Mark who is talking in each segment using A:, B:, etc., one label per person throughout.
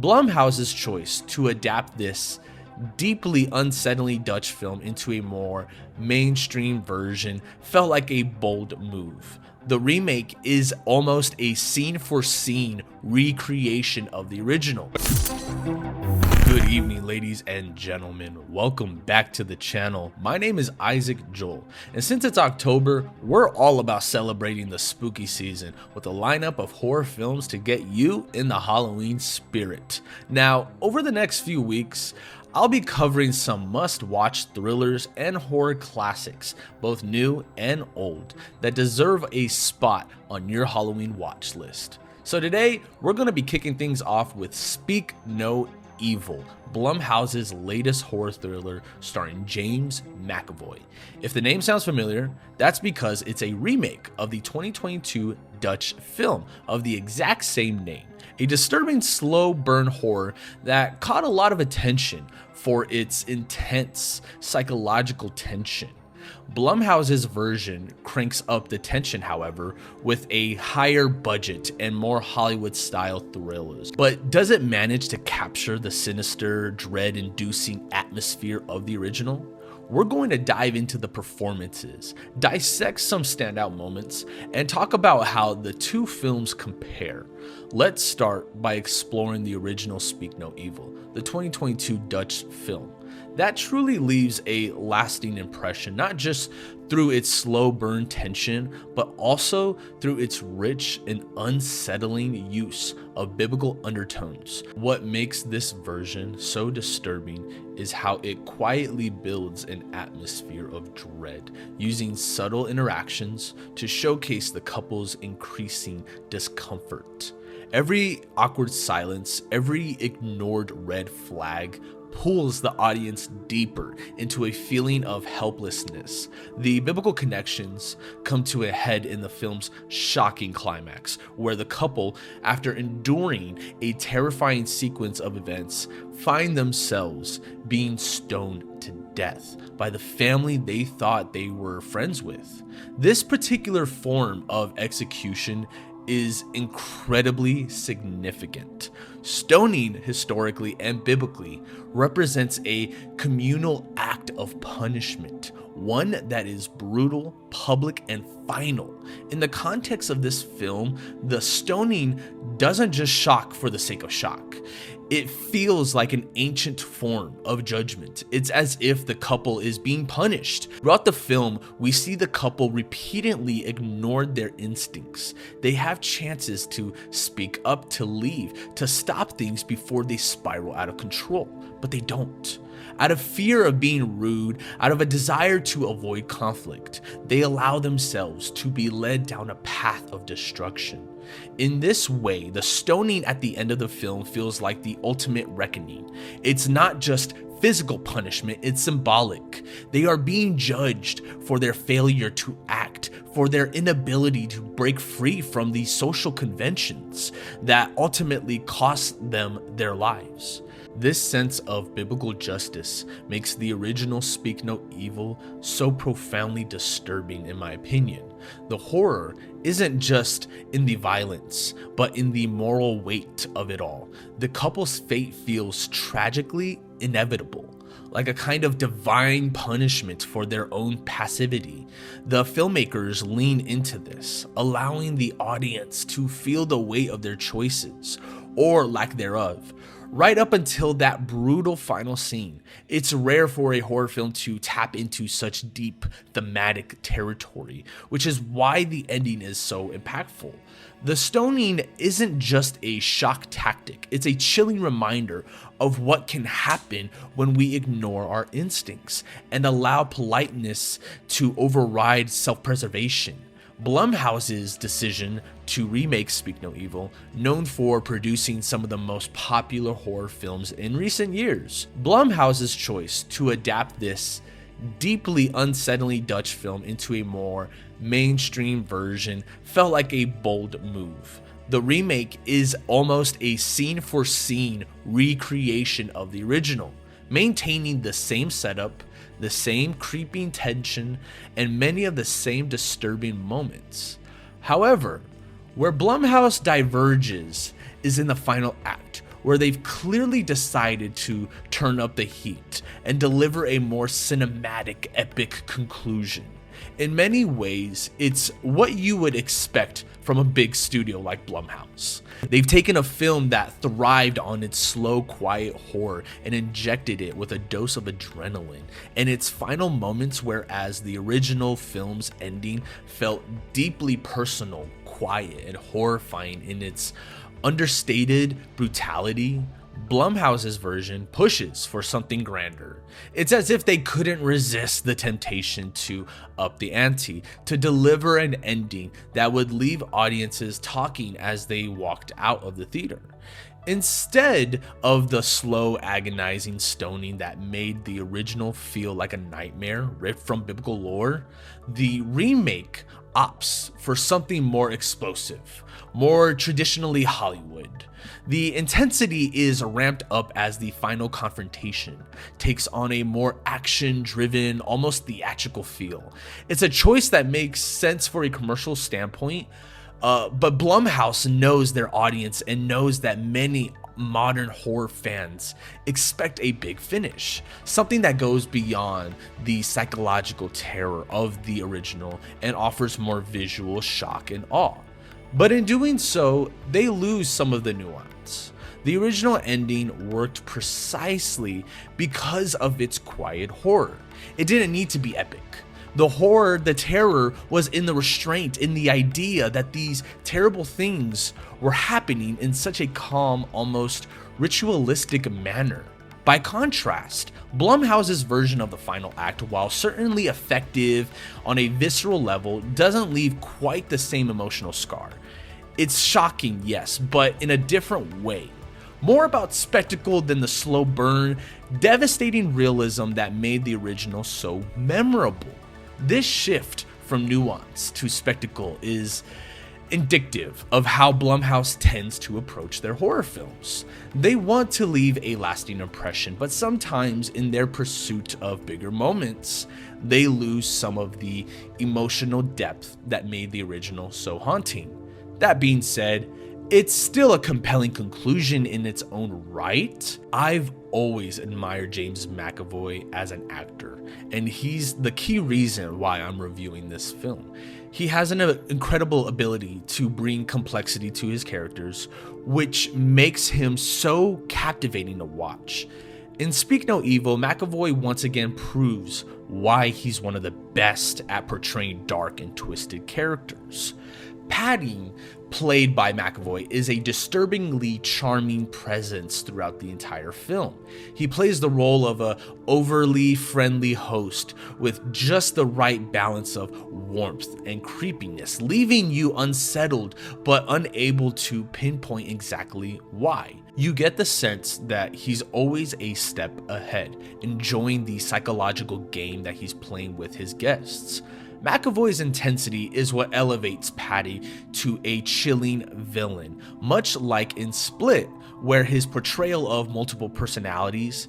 A: Blumhouse's choice to adapt this deeply unsettling Dutch film into a more mainstream version felt like a bold move. The remake is almost a scene-for-scene recreation of the original. Good evening, ladies and gentlemen. Welcome back to the channel. My name is Isaac Joel, and since it's October, we're all about celebrating the spooky season with a lineup of horror films to get you in the Halloween spirit. Now, over the next few weeks, I'll be covering some must-watch thrillers and horror classics, both new and old, that deserve a spot on your Halloween watch list. So today, we're going to be kicking things off with Speak No Evil, Blumhouse's latest horror thriller starring James McAvoy. If the name sounds familiar, that's because it's a remake of the 2022 Dutch film of the exact same name. A disturbing slow burn horror that caught a lot of attention for its intense psychological tension. Blumhouse's version cranks up the tension, however, with a higher budget and more Hollywood-style thrillers. But does it manage to capture the sinister, dread-inducing atmosphere of the original? We're going to dive into the performances, dissect some standout moments, and talk about how the two films compare. Let's start by exploring the original Speak No Evil, the 2022 Dutch film. That truly leaves a lasting impression, not just through its slow burn tension, but also through its rich and unsettling use of biblical undertones. What makes this version so disturbing is how it quietly builds an atmosphere of dread, using subtle interactions to showcase the couple's increasing discomfort. Every awkward silence, every ignored red flag pulls the audience deeper into a feeling of helplessness. The biblical connections come to a head in the film's shocking climax, where the couple, after enduring a terrifying sequence of events, find themselves being stoned to death by the family they thought they were friends with. This particular form of execution is incredibly significant. Stoning, historically and biblically, represents a communal act of punishment, one that is brutal, public, and final. In the context of this film, the stoning doesn't just shock for the sake of shock. It feels like an ancient form of judgment. It's as if the couple is being punished. Throughout the film, we see the couple repeatedly ignored their instincts. They have chances to speak up, to leave, to stop things before they spiral out of control, but they don't. Out of fear of being rude, out of a desire to avoid conflict, they allow themselves to be led down a path of destruction. In this way, the stoning at the end of the film feels like the ultimate reckoning. It's not just physical punishment, it's symbolic. They are being judged for their failure to act, for their inability to break free from these social conventions that ultimately cost them their lives. This sense of biblical justice makes the original Speak No Evil so profoundly disturbing, in my opinion. The horror isn't just in the violence, but in the moral weight of it all. The couple's fate feels tragically inevitable, like a kind of divine punishment for their own passivity. The filmmakers lean into this, allowing the audience to feel the weight of their choices, or lack thereof, right up until that brutal final scene. It's rare for a horror film to tap into such deep thematic territory, which is why the ending is so impactful. The stoning isn't just a shock tactic, it's a chilling reminder of what can happen when we ignore our instincts and allow politeness to override self-preservation. Blumhouse's decision to remake Speak No Evil, known for producing some of the most popular horror films in recent years. Blumhouse's choice to adapt this deeply unsettling Dutch film into a more mainstream version felt like a bold move. The remake is almost a scene-for-scene recreation of the original, maintaining the same setup, the same creeping tension, and many of the same disturbing moments. However, where Blumhouse diverges is in the final act, where they've clearly decided to turn up the heat and deliver a more cinematic, epic conclusion. In many ways, it's what you would expect from a big studio like Blumhouse. They've taken a film that thrived on its slow, quiet horror and injected it with a dose of adrenaline in its final moments, whereas the original film's ending felt deeply personal, quiet, and horrifying in its understated brutality. Blumhouse's version pushes for something grander. It's as if they couldn't resist the temptation to up the ante, to deliver an ending that would leave audiences talking as they walked out of the theater. Instead of the slow, agonizing stoning that made the original feel like a nightmare ripped from biblical lore, the remake opts for something more explosive, more traditionally Hollywood. The intensity is ramped up as the final confrontation takes on a more action-driven, almost theatrical feel. It's a choice that makes sense for a commercial standpoint, but Blumhouse knows their audience and knows that many modern horror fans expect a big finish, something that goes beyond the psychological terror of the original and offers more visual shock and awe. But in doing so, they lose some of the nuance. The original ending worked precisely because of its quiet horror. It didn't need to be epic. The horror, the terror was in the restraint, in the idea that these terrible things were happening in such a calm, almost ritualistic manner. By contrast, Blumhouse's version of the final act, while certainly effective on a visceral level, doesn't leave quite the same emotional scar. It's shocking, yes, but in a different way. More about spectacle than the slow burn, devastating realism that made the original so memorable. This shift from nuance to spectacle is indicative of how Blumhouse tends to approach their horror films. They want to leave a lasting impression, but sometimes in their pursuit of bigger moments, they lose some of the emotional depth that made the original so haunting. That being said, it's still a compelling conclusion in its own right. I've always admired James McAvoy as an actor, and he's the key reason why I'm reviewing this film. He has an incredible ability to bring complexity to his characters, which makes him so captivating to watch. In Speak No Evil, McAvoy once again proves why he's one of the best at portraying dark and twisted characters. Patty, played by McAvoy, is a disturbingly charming presence throughout the entire film. He plays the role of a overly friendly host with just the right balance of warmth and creepiness, leaving you unsettled but unable to pinpoint exactly why. You get the sense that he's always a step ahead, enjoying the psychological game that he's playing with his guests. McAvoy's intensity is what elevates Patty to a chilling villain, much like in Split, where his portrayal of multiple personalities,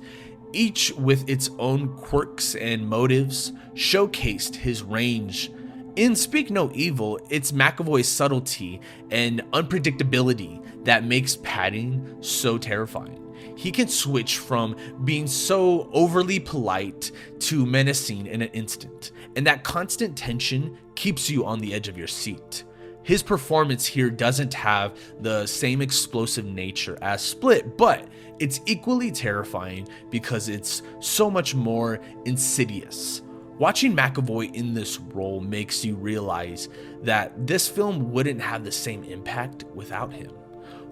A: each with its own quirks and motives, showcased his range. In Speak No Evil, it's McAvoy's subtlety and unpredictability that makes Patty so terrifying. He can switch from being so overly polite to menacing in an instant, and that constant tension keeps you on the edge of your seat. His performance here doesn't have the same explosive nature as Split, but it's equally terrifying because it's so much more insidious. Watching McAvoy in this role makes you realize that this film wouldn't have the same impact without him.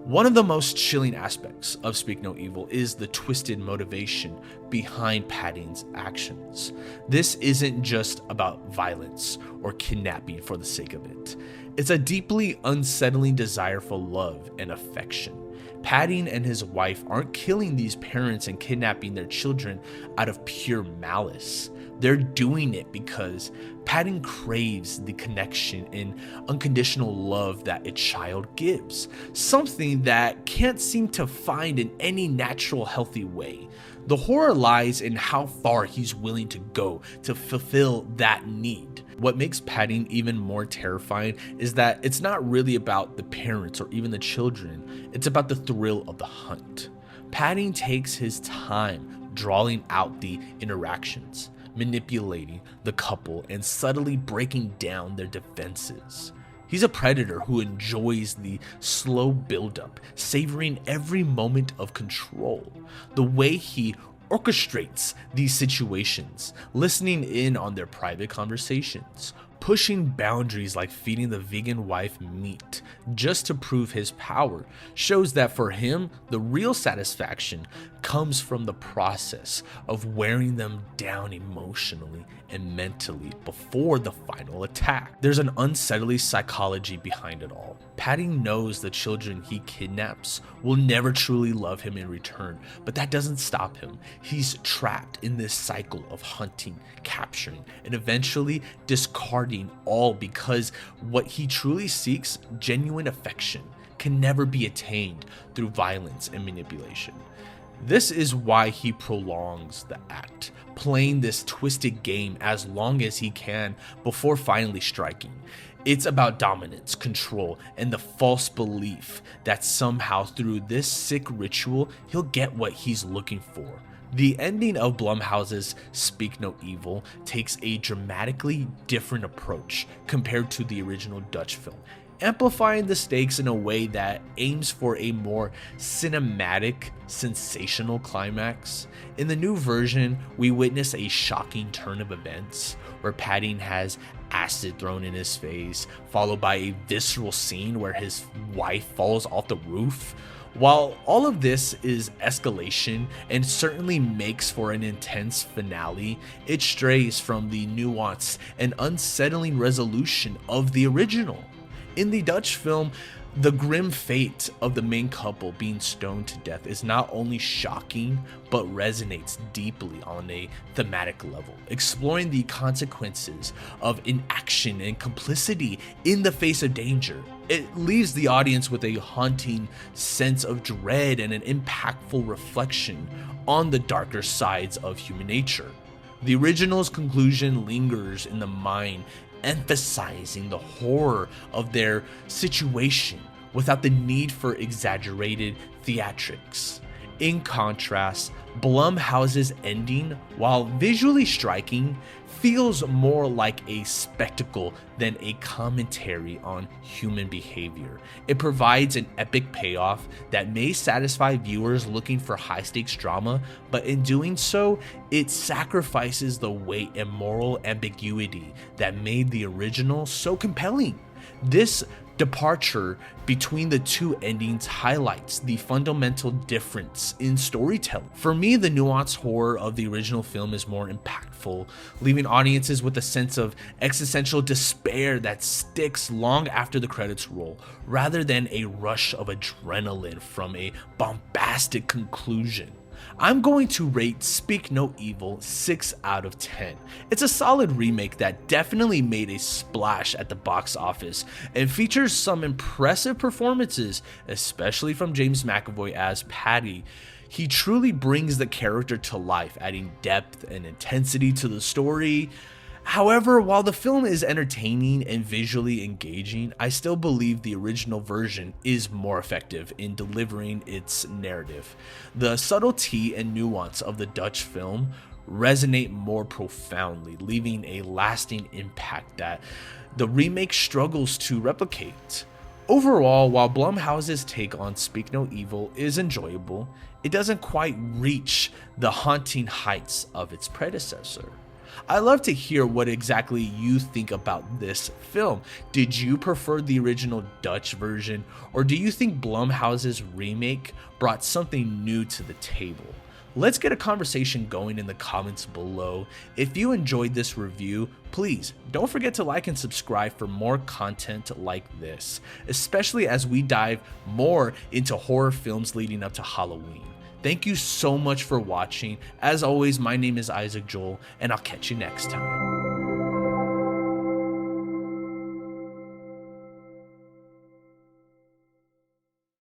A: One of the most chilling aspects of Speak No Evil is the twisted motivation behind Patty's actions. This isn't just about violence or kidnapping for the sake of it. It's a deeply unsettling desire for love and affection. Patty and his wife aren't killing these parents and kidnapping their children out of pure malice. They're doing it because Padding craves the connection and unconditional love that a child gives, something that can't seem to find in any natural, healthy way. The horror lies in how far he's willing to go to fulfill that need. What makes padding even more terrifying is that it's not really about the parents or even the children, it's about the thrill of the hunt. Padding takes his time drawing out the interactions, manipulating the couple, and subtly breaking down their defenses. He's a predator who enjoys the slow buildup, savoring every moment of control. The way he orchestrates these situations, listening in on their private conversations, pushing boundaries like feeding the vegan wife meat just to prove his power, shows that for him, the real satisfaction comes from the process of wearing them down emotionally and mentally before the final attack. There's an unsettling psychology behind it all. Padding knows the children he kidnaps will never truly love him in return, but that doesn't stop him. He's trapped in this cycle of hunting, capturing, and eventually discarding all because what he truly seeks, genuine affection, can never be attained through violence and manipulation. This is why he prolongs the act, playing this twisted game as long as he can before finally striking. It's about dominance, control, and the false belief that somehow through this sick ritual, he'll get what he's looking for. The ending of Blumhouse's Speak No Evil takes a dramatically different approach compared to the original Dutch film, amplifying the stakes in a way that aims for a more cinematic, sensational climax. In the new version, we witness a shocking turn of events where Padding has acid thrown in his face, followed by a visceral scene where his wife falls off the roof. While all of this is escalation and certainly makes for an intense finale, it strays from the nuance and unsettling resolution of the original. In the Dutch film, the grim fate of the main couple being stoned to death is not only shocking, but resonates deeply on a thematic level, exploring the consequences of inaction and complicity in the face of danger. It leaves the audience with a haunting sense of dread and an impactful reflection on the darker sides of human nature. The original's conclusion lingers in the mind, emphasizing the horror of their situation without the need for exaggerated theatrics. In contrast, Blumhouse's ending, while visually striking, feels more like a spectacle than a commentary on human behavior. It provides an epic payoff that may satisfy viewers looking for high-stakes drama, but in doing so, it sacrifices the weight and moral ambiguity that made the original so compelling. This departure between the two endings highlights the fundamental difference in storytelling. For me, the nuanced horror of the original film is more impactful, leaving audiences with a sense of existential despair that sticks long after the credits roll, rather than a rush of adrenaline from a bombastic conclusion. I'm going to rate Speak No Evil 6 out of 10. It's a solid remake that definitely made a splash at the box office and features some impressive performances, especially from James McAvoy as Paddy. He truly brings the character to life, adding depth and intensity to the story. However, while the film is entertaining and visually engaging, I still believe the original version is more effective in delivering its narrative. The subtlety and nuance of the Dutch film resonate more profoundly, leaving a lasting impact that the remake struggles to replicate. Overall, while Blumhouse's take on Speak No Evil is enjoyable, it doesn't quite reach the haunting heights of its predecessor. I'd love to hear what exactly you think about this film. Did you prefer the original Dutch version, or do you think Blumhouse's remake brought something new to the table? Let's get a conversation going in the comments below. If you enjoyed this review, please don't forget to like and subscribe for more content like this, especially as we dive more into horror films leading up to Halloween. Thank you so much for watching. As always, my name is Isaac Joel, and I'll catch you next time.